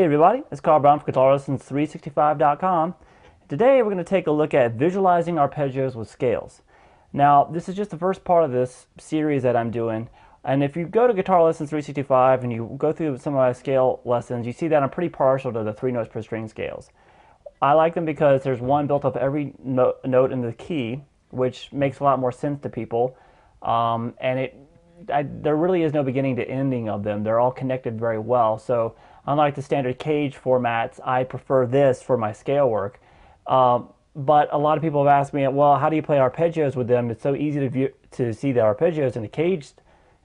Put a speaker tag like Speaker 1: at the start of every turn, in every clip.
Speaker 1: everybody, it's Carl Brown from GuitarLessons365.com. Today we're going to take a look at visualizing arpeggios with scales. Now this is just the first part of this series that I'm doing, and if you go to Guitar Lessons 365 and you go through some of my scale lessons, you see that I'm pretty partial to the 3 notes per string scales. I like them because there's one built up every note in the key, which makes a lot more sense to people, and there really is no beginning to ending of them. They're all connected very well. So unlike the standard cage formats, I prefer this for my scale work. But a lot of people have asked me, well, how do you play arpeggios with them? It's so easy to see the arpeggios in the cage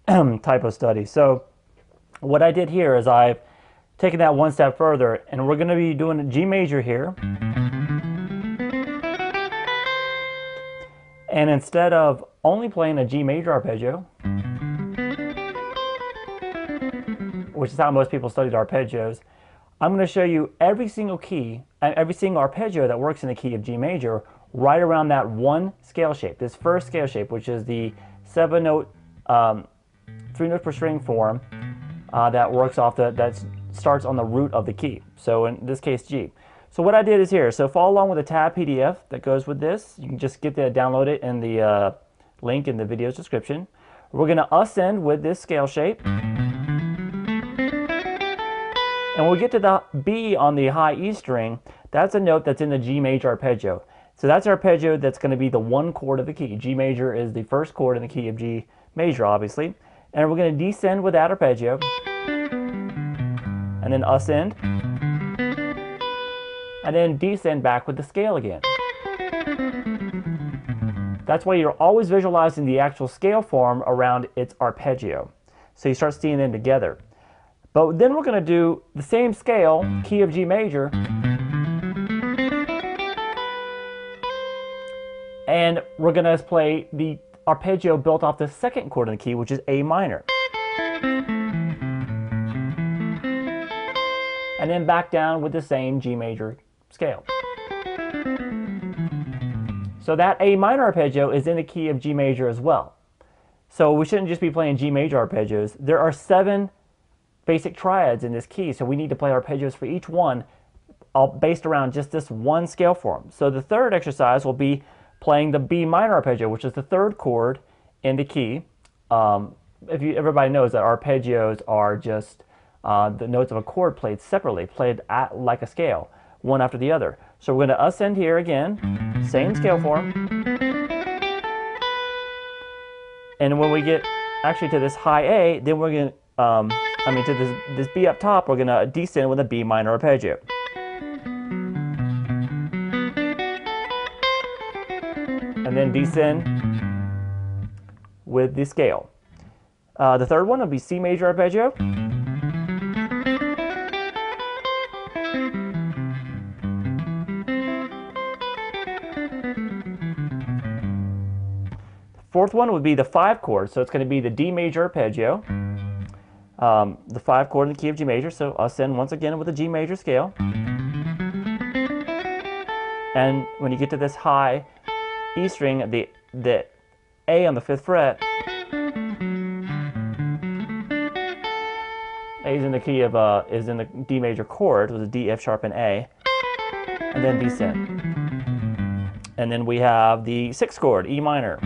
Speaker 1: type of study. So what I did here is I've taken that one step further, and we're going to be doing a G major here. And instead of only playing a G major arpeggio, which is how most people studied arpeggios, I'm going to show you every single key and every single arpeggio that works in the key of G major right around that one scale shape, this first scale shape, which is the 7-note, 3 notes per string form that works off that starts on the root of the key. So in this case, G. So what I did is here. So follow along with the tab PDF that goes with this. You can just download it in the link in the video's description. We're going to ascend with this scale shape. And when we get to the B on the high E string, that's a note that's in the G major arpeggio. So that's an arpeggio that's going to be the one chord of the key. G major is the first chord in the key of G major, obviously. And we're going to descend with that arpeggio, and then ascend, and then descend back with the scale again. That's why you're always visualizing the actual scale form around its arpeggio. So you start seeing them together. But then we're going to do the same scale, key of G major, and we're going to play the arpeggio built off the second chord in the key, which is A minor. And then back down with the same G major scale. So that A minor arpeggio is in the key of G major as well. So we shouldn't just be playing G major arpeggios. There are 7 basic triads in this key, so we need to play arpeggios for each one, all based around just this one scale form. So the third exercise will be playing the B minor arpeggio, which is the third chord in the key. Everybody knows that arpeggios are just the notes of a chord played separately, played like a scale, one after the other. So we're going to ascend here again, same scale form. And when we get actually to this high A, then we're going to to this B up top, we're going to descend with a B minor arpeggio. And then descend with the scale. The third one will be C major arpeggio. The fourth one would be the 5 chord, so it's going to be the D major arpeggio. The 5 chord in the key of G major, so ascend once again with the G major scale. And when you get to this high E string, the A on the 5th fret, A is in the key of is in the D major chord with a D, F sharp, and A, and then descend. And then we have the 6th chord, E minor.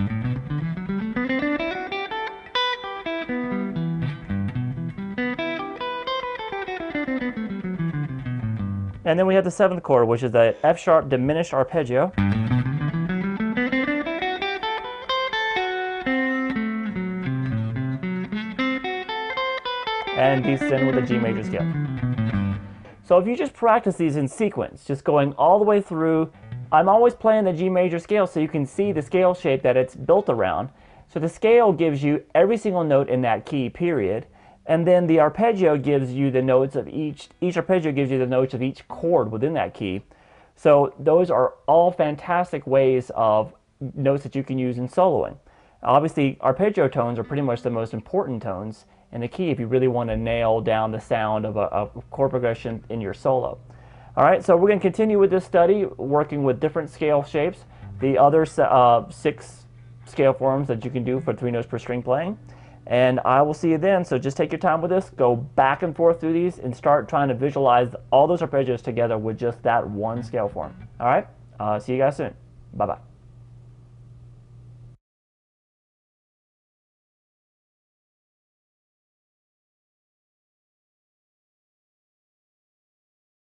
Speaker 1: And then we have the 7th chord, which is the F sharp diminished arpeggio. And descend with a G major scale. So if you just practice these in sequence, just going all the way through, I'm always playing the G major scale so you can see the scale shape that it's built around. So the scale gives you every single note in that key, period. And then the arpeggio gives you the notes of each arpeggio gives you the notes of each chord within that key. So those are all fantastic ways of notes that you can use in soloing. Obviously, arpeggio tones are pretty much the most important tones in the key if you really want to nail down the sound of a chord progression in your solo. All right, so we're going to continue with this study, working with different scale shapes, the other 6 scale forms that you can do for 3 notes per string playing. And I will see you then. So just take your time with this, go back and forth through these, and start trying to visualize all those arpeggios together with just that one scale form. All right? See you guys soon. Bye-bye.